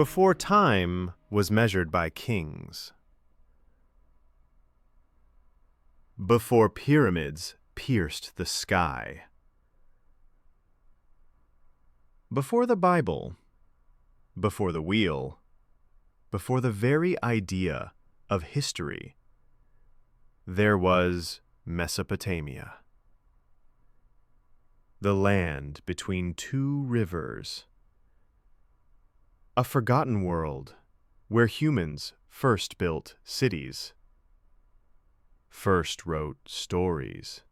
before time was measured by kings, before pyramids pierced the sky, before the Bible, before the wheel, before the very idea of history, there was Mesopotamia, the land between two rivers, a forgotten world where humans first built cities, first wrote stories,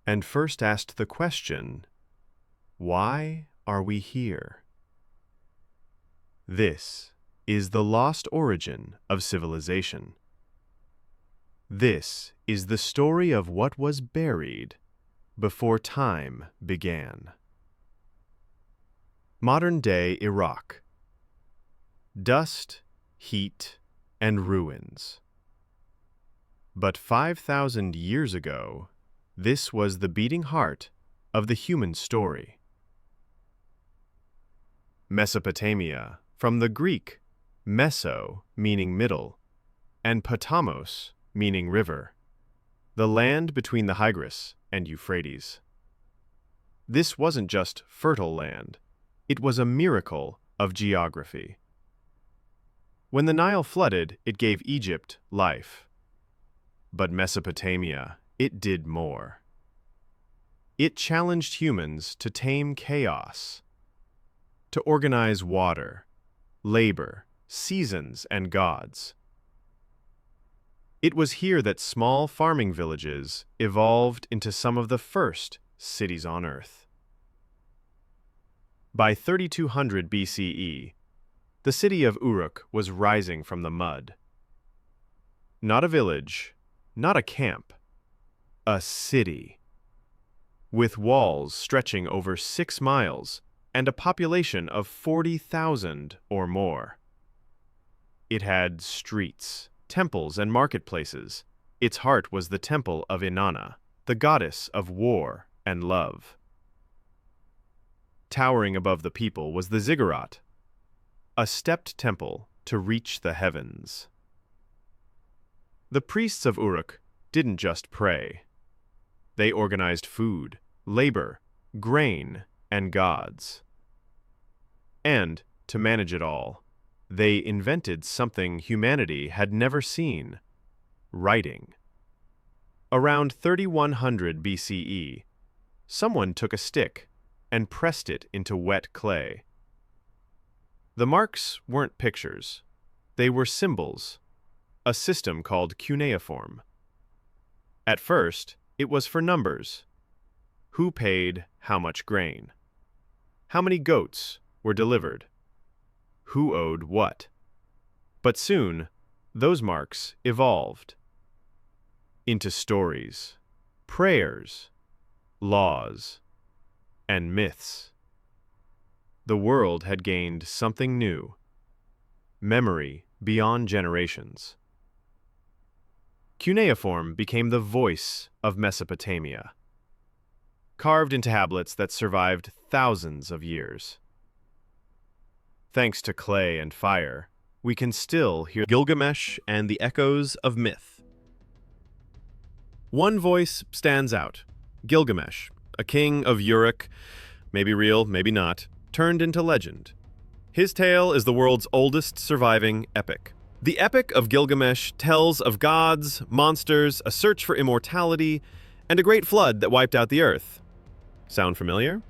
and first asked the question, why are we here? This is the lost origin of civilization. This is the story of what was buried before time began. Modern-day Iraq. Dust, heat, and ruins. But 5,000 years ago, this was the beating heart of the human story. Mesopotamia, from the Greek, meso, meaning middle, and potamos, meaning river, the land between the Tigris and Euphrates. This wasn't just fertile land, it was a miracle of geography. When the Nile flooded, it gave Egypt life. But Mesopotamia, it did more. It challenged humans to tame chaos, to organize water, labor, seasons, and gods. It was here that small farming villages evolved into some of the first cities on Earth. By 3200 BCE, the city of Uruk was rising from the mud. Not a village, not a camp, a city, with walls stretching over 6 miles and a population of 40,000 or more. It had streets, temples, and marketplaces. Its heart was the temple of Inanna, the goddess of war and love. Towering above the people was the ziggurat, a stepped temple to reach the heavens. The priests of Uruk didn't just pray. They organized food, labor, grain, and gods. And, to manage it all, they invented something humanity had never seen: writing. Around 3100 BCE, someone took a stick and pressed it into wet clay. The marks weren't pictures. They were symbols, a system called cuneiform. At first, it was for numbers. Who paid how much grain? How many goats were delivered? Who owed what? But soon, those marks evolved into stories, prayers, laws, and myths. The world had gained something new: memory beyond generations. Cuneiform became the voice of Mesopotamia, carved into tablets that survived thousands of years. Thanks to clay and fire, we can still hear Gilgamesh and the echoes of myth. One voice stands out: Gilgamesh, a king of Uruk, maybe real, maybe not, turned into legend. His tale is the world's oldest surviving epic. The Epic of Gilgamesh tells of gods, monsters, a search for immortality, and a great flood that wiped out the earth. Sound familiar?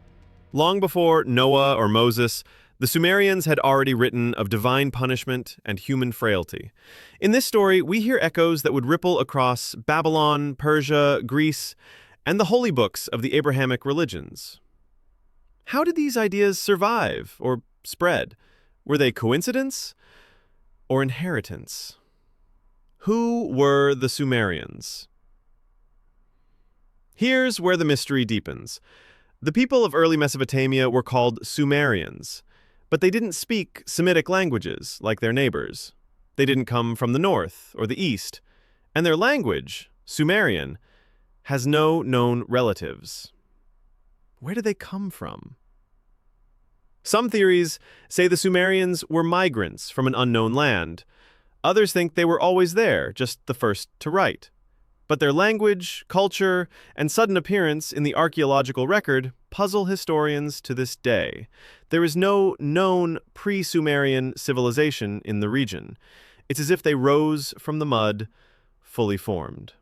Long before Noah or Moses, the Sumerians had already written of divine punishment and human frailty. In this story, we hear echoes that would ripple across Babylon, Persia, Greece, and the holy books of the Abrahamic religions. How did these ideas survive or spread? Were they coincidence or inheritance? Who were the Sumerians? Here's where the mystery deepens. The people of early Mesopotamia were called Sumerians, but they didn't speak Semitic languages like their neighbors. They didn't come from the north or the east, and their language, Sumerian, has no known relatives. Where do they come from? Some theories say the Sumerians were migrants from an unknown land. Others think they were always there, just the first to write. But their language, culture, and sudden appearance in the archaeological record puzzle historians to this day. There is no known pre-Sumerian civilization in the region. It's as if they rose from the mud, fully formed.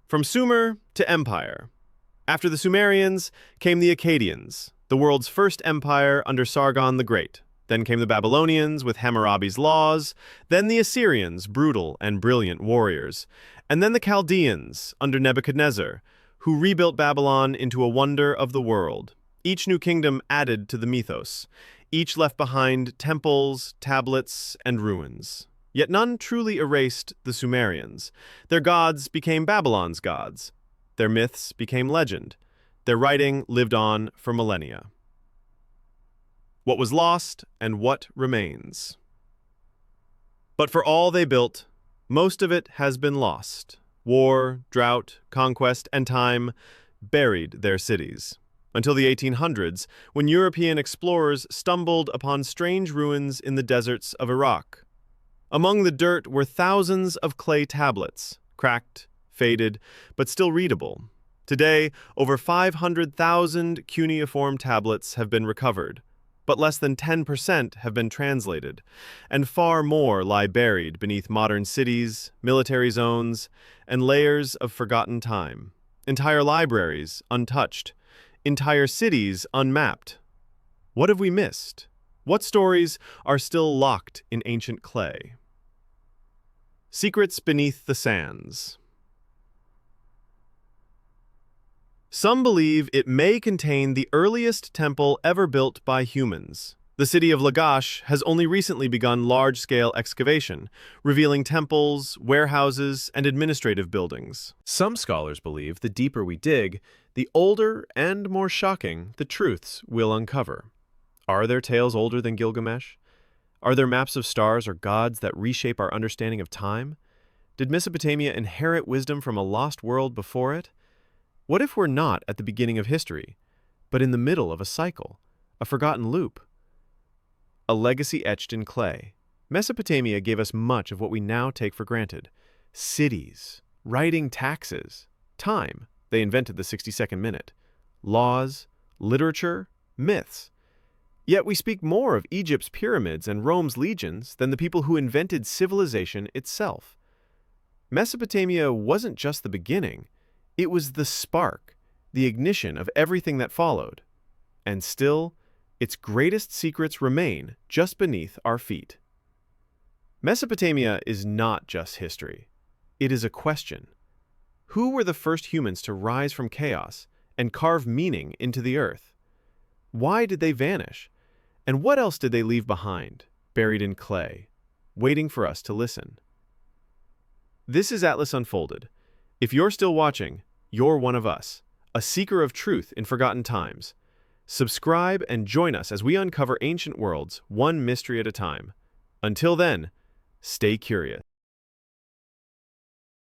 From Sumer to empire. After the Sumerians came the Akkadians, the world's first empire under Sargon the Great. Then came the Babylonians with Hammurabi's laws, then the Assyrians, brutal and brilliant warriors, and then the Chaldeans under Nebuchadnezzar, who rebuilt Babylon into a wonder of the world. Each new kingdom added to the mythos. Each left behind temples, tablets, and ruins. Yet none truly erased the Sumerians. Their gods became Babylon's gods. Their myths became legend. Their writing lived on for millennia. What was lost and what remains. But for all they built, most of it has been lost. War, drought, conquest, and time buried their cities. Until the 1800s, when European explorers stumbled upon strange ruins in the deserts of Iraq. Among the dirt were thousands of clay tablets, cracked, faded, but still readable. Today, over 500,000 cuneiform tablets have been recovered, but less than 10% have been translated, and far more lie buried beneath modern cities, military zones, and layers of forgotten time. Entire libraries untouched, entire cities unmapped. What have we missed? What stories are still locked in ancient clay? Secrets beneath the sands. Some believe it may contain the earliest temple ever built by humans. The city of Lagash has only recently begun large-scale excavation, revealing temples, warehouses, and administrative buildings. Some scholars believe the deeper we dig, the older and more shocking the truths we'll uncover. Are there tales older than Gilgamesh? Are there maps of stars or gods that reshape our understanding of time? Did Mesopotamia inherit wisdom from a lost world before it? What if we're not at the beginning of history, but in the middle of a cycle, a forgotten loop? A legacy etched in clay. Mesopotamia gave us much of what we now take for granted. Cities, writing taxes, time. They invented the 60-second minute. Laws, literature, myths. Yet we speak more of Egypt's pyramids and Rome's legions than the people who invented civilization itself. Mesopotamia wasn't just the beginning. It was the spark, the ignition of everything that followed. And still, its greatest secrets remain just beneath our feet. Mesopotamia is not just history. It is a question. Who were the first humans to rise from chaos and carve meaning into the earth? Why did they vanish? And what else did they leave behind, buried in clay, waiting for us to listen? This is Atlas Unfolded. If you're still watching, you're one of us, a seeker of truth in forgotten times. Subscribe and join us as we uncover ancient worlds, one mystery at a time. Until then, stay curious.